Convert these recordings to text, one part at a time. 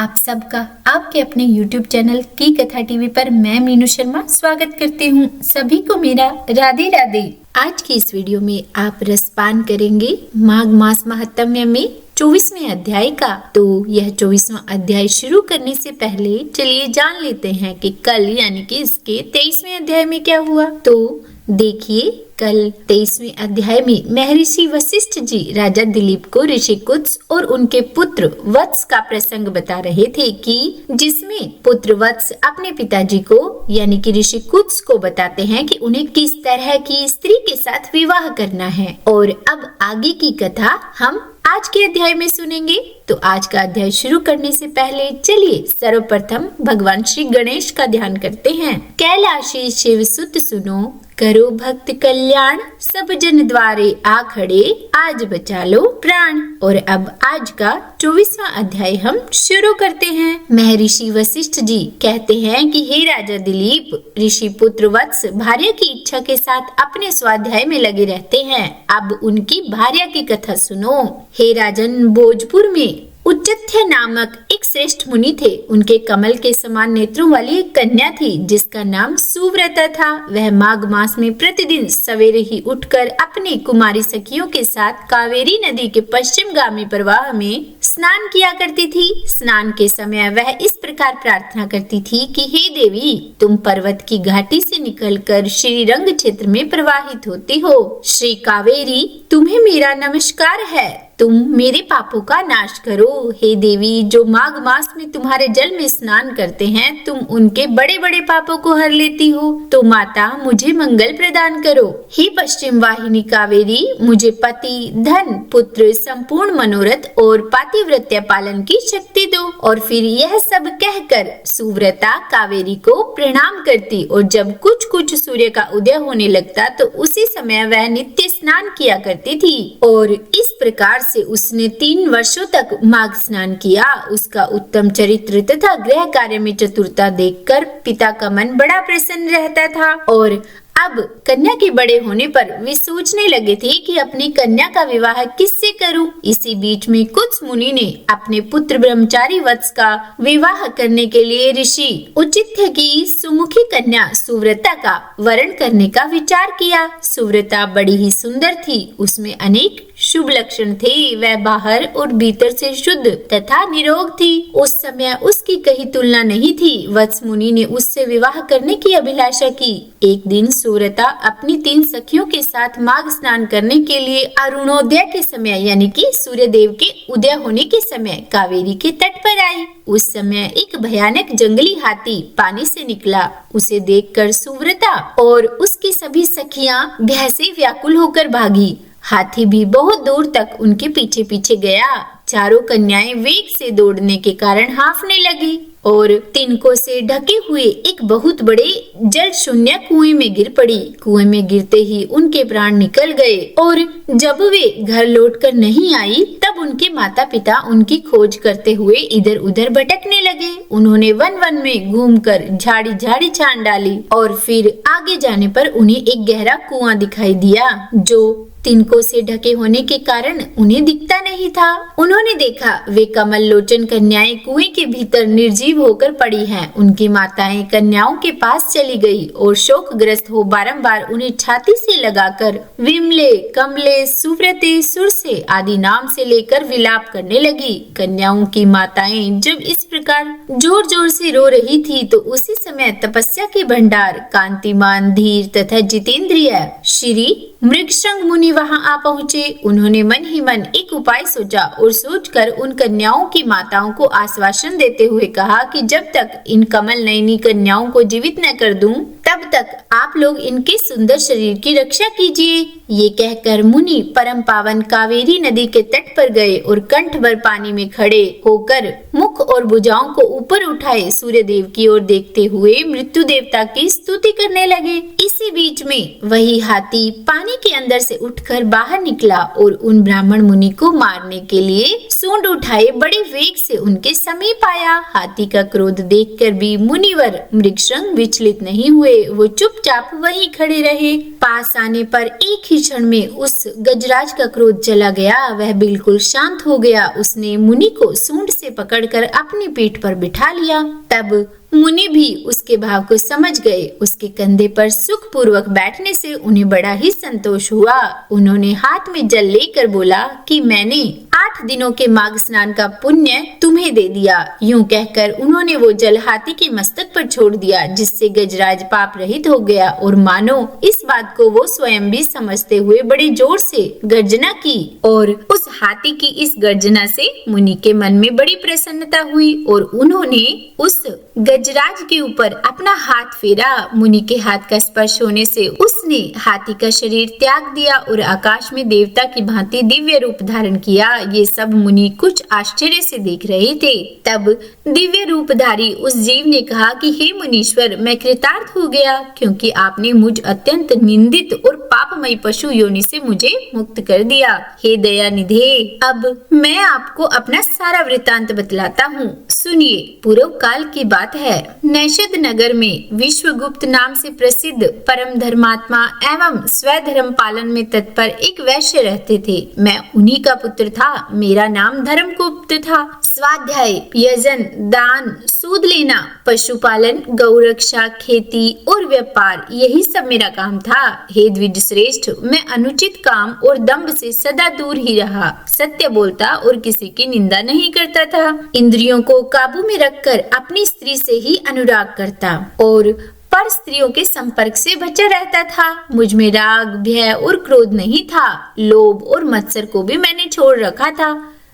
आप सबका आपके अपने YouTube चैनल की कथा टीवी पर मैं मीनू शर्मा स्वागत करती हूँ। सभी को मेरा राधे राधे। आज की इस वीडियो में आप रसपान करेंगे माघ मास महात्म्य में 24वें अध्याय का। तो यह 24वां अध्याय शुरू करने से पहले चलिए जान लेते हैं कि कल यानी कि इसके 23वें अध्याय में क्या हुआ। तो देखिए, कल 23वें अध्याय में महर्षि वशिष्ठ जी राजा दिलीप को ऋषि कुत्स और उनके पुत्र वत्स का प्रसंग बता रहे थे कि जिसमें पुत्र वत्स अपने पिताजी को यानी कि ऋषि कुत्स को बताते हैं कि उन्हें किस तरह की स्त्री के साथ विवाह करना है। और अब आगे की कथा हम आज के अध्याय में सुनेंगे। तो आज का अध्याय शुरू करने से पहले चलिए सर्वप्रथम भगवान श्री गणेश का ध्यान करते हैं। कैलाशी शिव सुत सुनो, करो भक्त कल्याण, सब जन द्वारे आ खड़े, आज बचा लो प्राण। और अब आज का 24वां अध्याय हम शुरू करते हैं। महर्षि वशिष्ठ जी कहते हैं कि हे राजा दिलीप, ऋषि पुत्र वत्स भार्या की इच्छा के साथ अपने स्वाध्याय में लगे रहते हैं। अब उनकी भार्या की कथा सुनो। हे राजन, भोजपुर में उच्चथ्य नामक एक श्रेष्ठ मुनि थे। उनके कमल के समान नेत्रों वाली एक कन्या थी जिसका नाम सुव्रता था। वह माघ मास में प्रतिदिन सवेरे ही उठकर अपनी कुमारी सखियों के साथ कावेरी नदी के पश्चिमगामी प्रवाह में स्नान किया करती थी। स्नान के समय वह इस प्रकार प्रार्थना करती थी कि हे देवी, तुम पर्वत की घाटी से निकलकर श्रीरंग क्षेत्र में प्रवाहित होती हो। श्री कावेरी, तुम्हें मेरा नमस्कार है। तुम मेरे पापों का नाश करो। हे देवी, जो माघ मास में तुम्हारे जल में स्नान करते हैं, तुम उनके बड़े बड़े पापों को हर लेती हो। तो माता, मुझे मंगल प्रदान करो। हे पश्चिम वाहिनी कावेरी, मुझे पति, धन, पुत्र, संपूर्ण मनोरथ और पातिव्रत्य पालन की शक्ति दो। और फिर यह सब कहकर सुव्रता कावेरी को प्रणाम करती और जब कुछ कुछ सूर्य का उदय होने लगता तो उसी समय वह नित्य स्नान किया करती थी। और इस प्रकार से उसने 3 वर्षों तक माघ स्नान किया। उसका उत्तम चरित्र तथा गृह कार्य में चतुरता देखकर पिता का मन बड़ा प्रसन्न रहता था। और अब कन्या के बड़े होने पर वे सोचने लगे थे कि अपनी कन्या का विवाह किससे करूं। इसी बीच में कुत्स मुनि ने अपने पुत्र ब्रह्मचारी वत्स का विवाह करने के लिए ऋषि उचित्य की सुमुखी कन्या सुव्रता का वरण करने का विचार किया। सुव्रता बड़ी ही सुंदर थी। उसमें अनेक शुभ लक्षण थे। वह बाहर और भीतर से शुद्ध तथा निरोग थी। उस समय उसकी कहीं तुलना नहीं थी। वत्स मुनि ने उससे विवाह करने की अभिलाषा की। एक दिन सुव्रता अपनी 3 सखियों के साथ माघ स्नान करने के लिए अरुणोदय के समय यानी कि सूर्य देव के उदय होने के समय कावेरी के तट पर आई। उस समय एक भयानक जंगली हाथी पानी से निकला। उसे देखकर सुव्रता और उसकी सभी सखियां भय से व्याकुल होकर भागी। हाथी भी बहुत दूर तक उनके पीछे पीछे गया। चारों कन्याएं वेग से दौड़ने के कारण हांफने लगी और तिनकों से ढके हुए एक बहुत बड़े जल शून्य कुएं में गिर पड़ी। कुएं में गिरते ही उनके प्राण निकल गए और जब वे घर लौटकर नहीं आई तब उनके माता पिता उनकी खोज करते हुए इधर उधर भटकने लगे। उन्होंने वन वन में घूमकर झाड़ी झाड़ी छान डाली और फिर आगे जाने पर उन्हें एक गहरा कुआं दिखाई दिया जो तिनकों से ढके होने के कारण उन्हें दिखता नहीं था। उन्होंने देखा वे कमल लोचन कन्याएं कुएं के भीतर निर्जीव होकर पड़ी हैं। उनकी माताएं कन्याओं के पास चली गई और शोकग्रस्त हो बारंबार उन्हें छाती से लगाकर विमले, कमले, सुव्रते, सुरसे आदि नाम से लेकर विलाप करने लगी। कन्याओं की माताएं जब इस प्रकार जोर जोर से रो रही थी तो उसी समय तपस्या के भंडार, कांतिमान, धीर तथा जितेंद्रिय श्री मृगशृंग मुनि वहां आ पहुँचे। उन्होंने मन ही मन एक उपाय सोचा और सोचकर उन कन्याओं की माताओं को आश्वासन देते हुए कहा कि जब तक इन कमल नयनी कन्याओं को जीवित न कर दूं तब तक आप लोग इनके सुंदर शरीर की रक्षा कीजिए। ये कहकर मुनि परम पावन कावेरी नदी के तट पर गए और कंठ भर पानी में खड़े होकर मुख और भुजाओं को ऊपर उठाए सूर्य देव की ओर देखते हुए मृत्यु देवता की स्तुति करने लगे। इस इसी बीच में वही हाथी पानी के अंदर से उठकर बाहर निकला और उन ब्राह्मण मुनि को मारने के लिए सूंड उठाए बड़े वेग से उनके समीप आया। हाथी का क्रोध देखकर भी मुनिवर मृगशृंग विचलित नहीं हुए, वो चुपचाप वहीं खड़े रहे। पास आने पर एक ही क्षण में उस गजराज का क्रोध चला गया, वह बिल्कुल शांत हो गया। उसने मुनि को सूंड से पकड़कर अपनी पीठ पर बिठा लिया। तब मुनि भी उसके भाव को समझ गए। उसके कंधे पर सुखपूर्वक बैठने से उन्हें बड़ा ही संतोष हुआ। उन्होंने हाथ में जल लेकर बोला कि मैंने 8 दिनों के माघ स्नान का पुण्य तुम्हें दे दिया। यूं कहकर उन्होंने वो जल हाथी के मस्तक पर छोड़ दिया, जिससे गजराज पाप रहित हो गया और मानो इस बात को वो स्वयं भी समझते हुए बड़े जोर से गर्जना की। और उस हाथी की इस गर्जना से मुनि के मन में बड़ी प्रसन्नता हुई और उन्होंने उस गजराज के ऊपर अपना हाथ फेरा। मुनि के हाथ का स्पर्श होने से उसने हाथी का शरीर त्याग दिया और आकाश में देवता की भांति दिव्य रूप धारण किया। ये सब मुनि कुछ आश्चर्य से देख रहे थे। तब दिव्य रूपधारी उस जीव ने कहा कि हे मुनीश्वर, मैं कृतार्थ हो गया, क्योंकि आपने मुझ अत्यंत निंदित और पापमयी पशु योनि से मुझे मुक्त कर दिया। हे दयानिधे, अब मैं आपको अपना सारा वृतांत बतलाता हूँ, सुनिए। पूर्व काल की बात है। नैषद नगर में विश्वगुप्त नाम से प्रसिद्ध परम धर्मात्मा एवं स्वधर्म पालन में तत्पर एक वैश्य रहते थे। मैं उन्हीं का पुत्र था। मेरा नाम धर्मगुप्त था। स्वाध्याय, यजन, दान, सूद लेना, पशुपालन, गौरक्षा, खेती और व्यापार, यही सब मेरा काम था। हे द्विज श्रेष्ठ, मैं अनुचित काम और दंभ से सदा दूर ही रहा। सत्य बोलता और किसी की निंदा नहीं करता था। इंद्रियों को काबू में रखकर अपनी स्त्री से ही अनुराग करता और पर स्त्रियों के संपर्क से बचा रहता था। मुझ में राग, भय और क्रोध नहीं था। लोभ और मत्सर को भी मैंने छोड़ रखा था।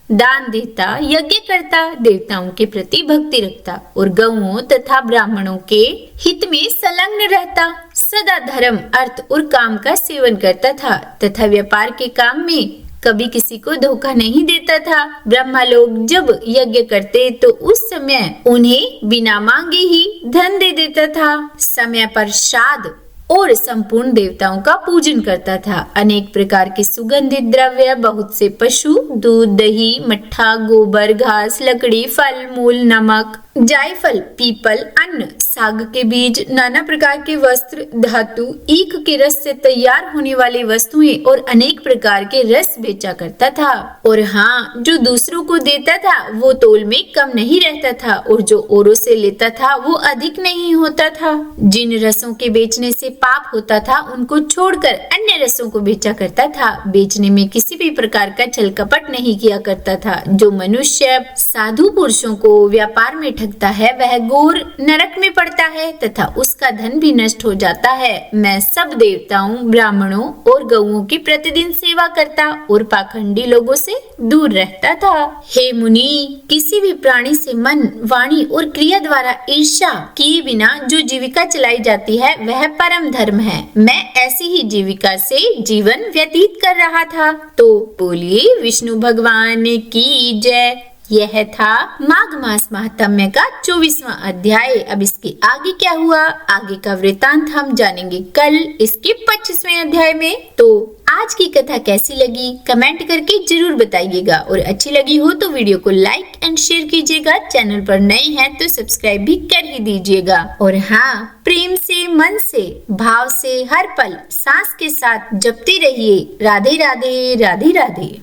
दान देता, यज्ञ करता, देवताओं के प्रति भक्ति रखता और गौओं तथा ब्राह्मणों के हित में संलग्न रहता। सदा धर्म, अर्थ और काम का सेवन करता था तथा व्यापार के काम में कभी किसी को धोखा नहीं देता था। ब्रह्मा लोग जब यज्ञ करते तो उस समय उन्हें बिना मांगे ही धन दे देता था। समय पर श्राद्ध और संपूर्ण देवताओं का पूजन करता था। अनेक प्रकार के सुगंधित द्रव्य, बहुत से पशु, दूध, दही, मट्ठा, गोबर, घास, लकड़ी, फल मूल, नमक, जायफल, पीपल, अन्न, साग के बीज, नाना प्रकार के वस्त्र, धातु, ईख के रस से तैयार होने वाली वस्तुएं और अनेक प्रकार के रस बेचा करता था। और हाँ, जो दूसरों को देता था वो तोल में कम नहीं रहता था और जो औरों से लेता था वो अधिक नहीं होता था। जिन रसों के बेचने से पाप होता था उनको छोड़कर अन्य रसों को बेचा करता था। बेचने में किसी भी प्रकार का छल कपट नहीं किया करता था। जो मनुष्य साधु पुरुषों को व्यापार में ठगता है वह घोर नरक में पड़ता है तथा उसका धन भी नष्ट हो जाता है। मैं सब देवताओं, ब्राह्मणों और गौओं की प्रतिदिन सेवा करता और पाखंडी लोगों से दूर रहता था। हे मुनि, किसी भी प्राणी से मन, वाणी और क्रिया द्वारा ईर्ष्या किए बिना जो जीविका चलाई जाती है वह परम धर्म है। मैं ऐसी ही जीविका से जीवन व्यतीत कर रहा था। तो बोलिए विष्णु भगवान की जय। यह था माघ मास महात्म्य का 24वां अध्याय। अब इसके आगे क्या हुआ, आगे का वृतांत हम जानेंगे कल इसके 25वें अध्याय में। तो आज की कथा कैसी लगी कमेंट करके जरूर बताइएगा और अच्छी लगी हो तो वीडियो को लाइक एंड शेयर कीजिएगा। चैनल पर नए हैं तो सब्सक्राइब भी कर ही दीजिएगा। और हाँ, प्रेम से, मन से, भाव से हर पल सांस के साथ जपते रहिए। राधे राधे, राधे राधे।